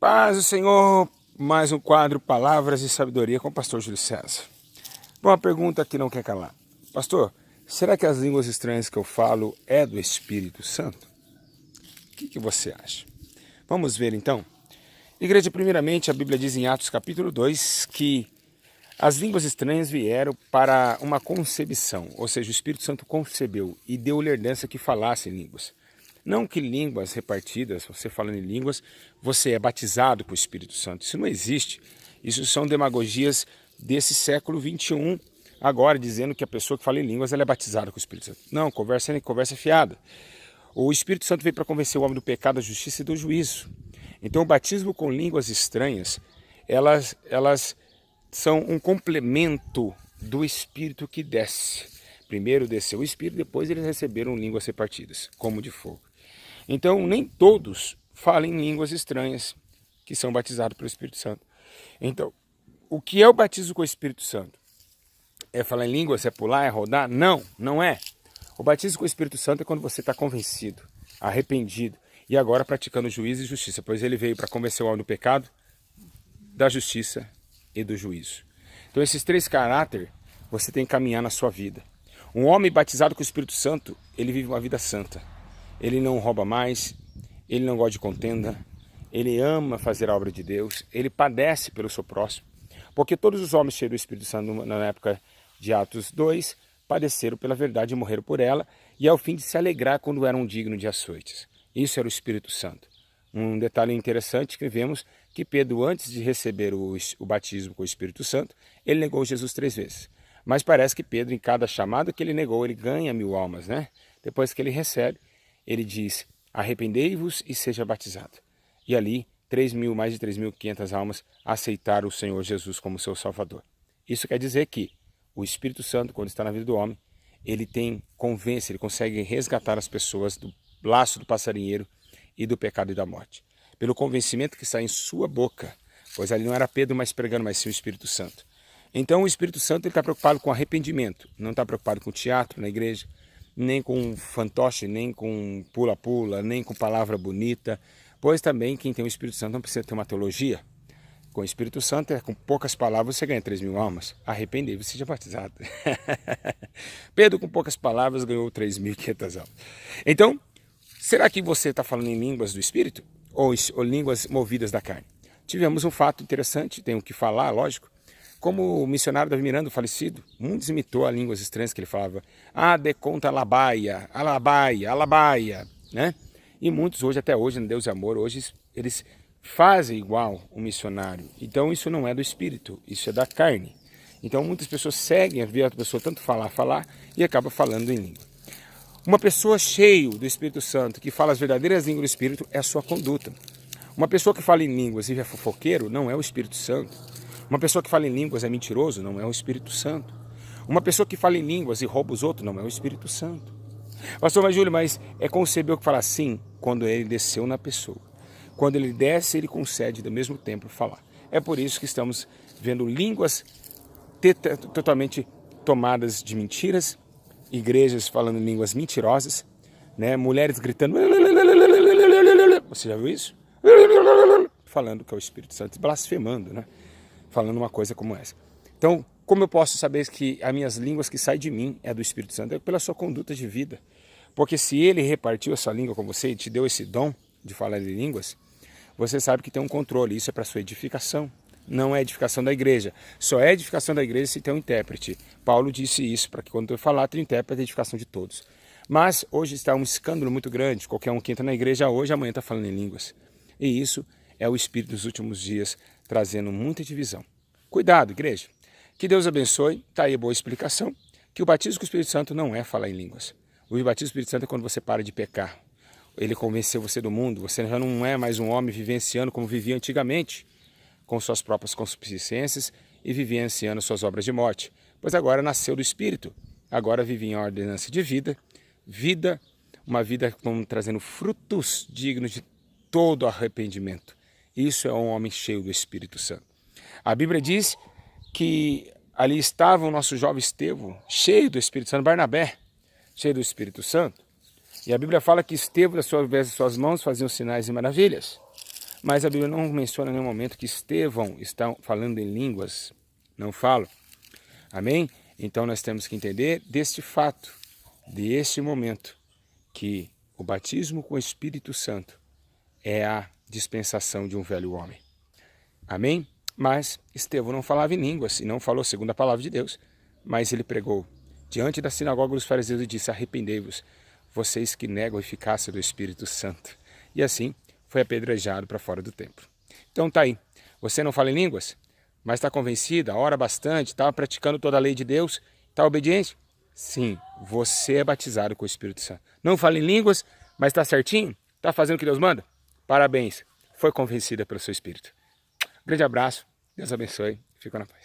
Paz do Senhor, mais um quadro Palavras de Sabedoria com o pastor Júlio César. Bom, uma pergunta que não quer calar. Pastor, será que as línguas estranhas que eu falo é do Espírito Santo? O que você acha? Vamos ver então. Igreja, primeiramente, a Bíblia diz em Atos capítulo 2 que as línguas estranhas vieram para uma concebição, ou seja, o Espírito Santo concebeu e deu-lhe herdância que falasse em línguas. Não que línguas repartidas, você falando em línguas, você é batizado com o Espírito Santo. Isso não existe. Isso são demagogias desse século 21, agora dizendo que a pessoa que fala em línguas ela é batizada com o Espírito Santo. Não, conversa fiada. O Espírito Santo veio para convencer o homem do pecado, da justiça e do juízo. Então o batismo com línguas estranhas, elas são um complemento do Espírito que desce. Primeiro desceu o Espírito, depois eles receberam línguas repartidas, como de fogo. Então, nem todos falam em línguas estranhas que são batizados pelo Espírito Santo. Então, o que é o batismo com o Espírito Santo? É falar em línguas, é pular, é rodar? Não, não é. O batismo com o Espírito Santo é quando você está convencido, arrependido e agora praticando juízo e justiça, pois ele veio para convencer o homem do pecado, da justiça e do juízo. Então, esses três caráteres você tem que caminhar na sua vida. Um homem batizado com o Espírito Santo, ele vive uma vida santa. Ele não rouba mais, ele não gosta de contenda, ele ama fazer a obra de Deus, ele padece pelo seu próximo. Porque todos os homens cheios do Espírito Santo na época de Atos 2 padeceram pela verdade e morreram por ela, e ao fim de se alegrar quando eram dignos de açoites. Isso era o Espírito Santo. Um detalhe interessante que vemos que Pedro, antes de receber o batismo com o Espírito Santo, ele negou Jesus 3 vezes. Mas parece que Pedro, em cada chamado que ele negou, ele ganha 1000 almas, né? Depois que ele recebe, ele diz, arrependei-vos e seja batizado. E ali, mais de 3.500 almas aceitaram o Senhor Jesus como seu Salvador. Isso quer dizer que o Espírito Santo, quando está na vida do homem, ele convence, ele consegue resgatar as pessoas do laço do passarinheiro e do pecado e da morte. Pelo convencimento que sai em sua boca, pois ali não era Pedro mais pregando, mas sim o Espírito Santo. Então o Espírito Santo está preocupado com arrependimento, não está preocupado com teatro na igreja, nem com fantoche, nem com pula-pula, nem com palavra bonita, pois também quem tem o Espírito Santo não precisa ter uma teologia. Com o Espírito Santo, com poucas palavras, você ganha 3.000 almas. Arrependei-vos, seja batizado. Pedro, com poucas palavras, ganhou 3.500 almas. Então, será que você está falando em línguas do Espírito ou línguas movidas da carne? Tivemos um fato interessante, tenho que falar, lógico. Como o missionário Davi Miranda, falecido, muitos imitou as línguas estranhas que ele falava. Ah, de conta alabaia, alabaia, alabaia, né? E muitos hoje, até hoje, no Deus e Amor, hoje eles fazem igual o missionário. Então isso não é do Espírito, isso é da carne. Então muitas pessoas seguem, vê a pessoa tanto falar e acaba falando em língua. Uma pessoa cheia do Espírito Santo, que fala as verdadeiras línguas do Espírito, é a sua conduta. Uma pessoa que fala em línguas e é fofoqueiro, não é o Espírito Santo. Uma pessoa que fala em línguas é mentiroso, não é o Espírito Santo. Uma pessoa que fala em línguas e rouba os outros, não é o Espírito Santo. Pastor, mas Júlio, mas é concebeu que fala assim quando ele desceu na pessoa. Quando ele desce, ele concede do mesmo tempo falar. É por isso que estamos vendo línguas totalmente tomadas de mentiras, igrejas falando línguas mentirosas, né? Mulheres gritando. Você já viu isso? Falando que é o Espírito Santo, blasfemando, né? Falando uma coisa como essa. Então, como eu posso saber que as minhas línguas que saem de mim é do Espírito Santo? É pela sua conduta de vida. Porque se ele repartiu a sua língua com você e te deu esse dom de falar em línguas, você sabe que tem um controle. Isso é para sua edificação. Não é edificação da igreja. Só é edificação da igreja se tem um intérprete. Paulo disse isso, para que quando eu falar, tem um intérprete, é edificação de todos. Mas hoje está um escândalo muito grande. Qualquer um que entra na igreja hoje, amanhã está falando em línguas. E isso é o Espírito dos últimos dias, trazendo muita divisão. Cuidado, igreja. Que Deus abençoe. Está aí a boa explicação. Que o batismo com o Espírito Santo não é falar em línguas. O batismo com o Espírito Santo é quando você para de pecar. Ele convenceu você do mundo. Você já não é mais um homem vivenciando como vivia antigamente, com suas próprias concupiscências e vivenciando suas obras de morte. Pois agora nasceu do Espírito. Agora vive em ordenança de vida. Uma vida trazendo frutos dignos de todo arrependimento. Isso é um homem cheio do Espírito Santo. A Bíblia diz que ali estava o nosso jovem Estevão, cheio do Espírito Santo, Barnabé, cheio do Espírito Santo. E a Bíblia fala que Estevão, das suas mãos, faziam sinais e maravilhas. Mas a Bíblia não menciona em nenhum momento que Estevão está falando em línguas. Não fala. Amém? Então nós temos que entender deste fato, deste momento, que o batismo com o Espírito Santo é a dispensação de um velho homem. Amém? Mas Estevão não falava em línguas e não falou segundo a palavra de Deus, mas ele pregou diante da sinagoga dos fariseus e disse: arrependei-vos, vocês que negam a eficácia do Espírito Santo. E assim foi apedrejado para fora do templo. Então tá aí, você não fala em línguas, mas está convencida, ora bastante, está praticando toda a lei de Deus, está obediente? Sim, você é batizado com o Espírito Santo. Não fala em línguas, mas está certinho? Está fazendo o que Deus manda? Parabéns, foi convencida pelo seu Espírito. Grande abraço, Deus abençoe, fica na paz.